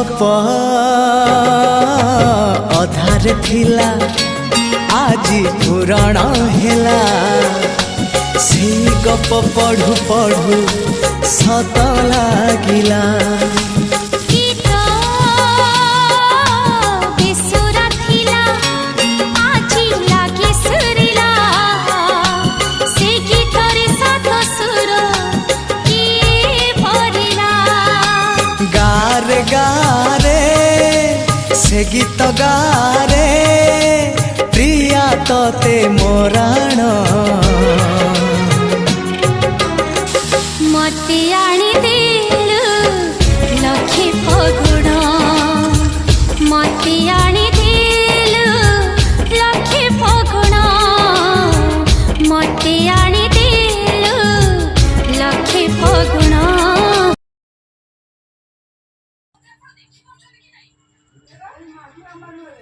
गप अधार थिला आजी पुराण हेला से गप पढ़ु पढ़ु सत लागिला गारे से गीत गारे प्रिया तोते मोराण मते आनी देलु लखे फगुण मते आनी देलु लखे फगुण मते आनी देलु लखे फगुण देखिए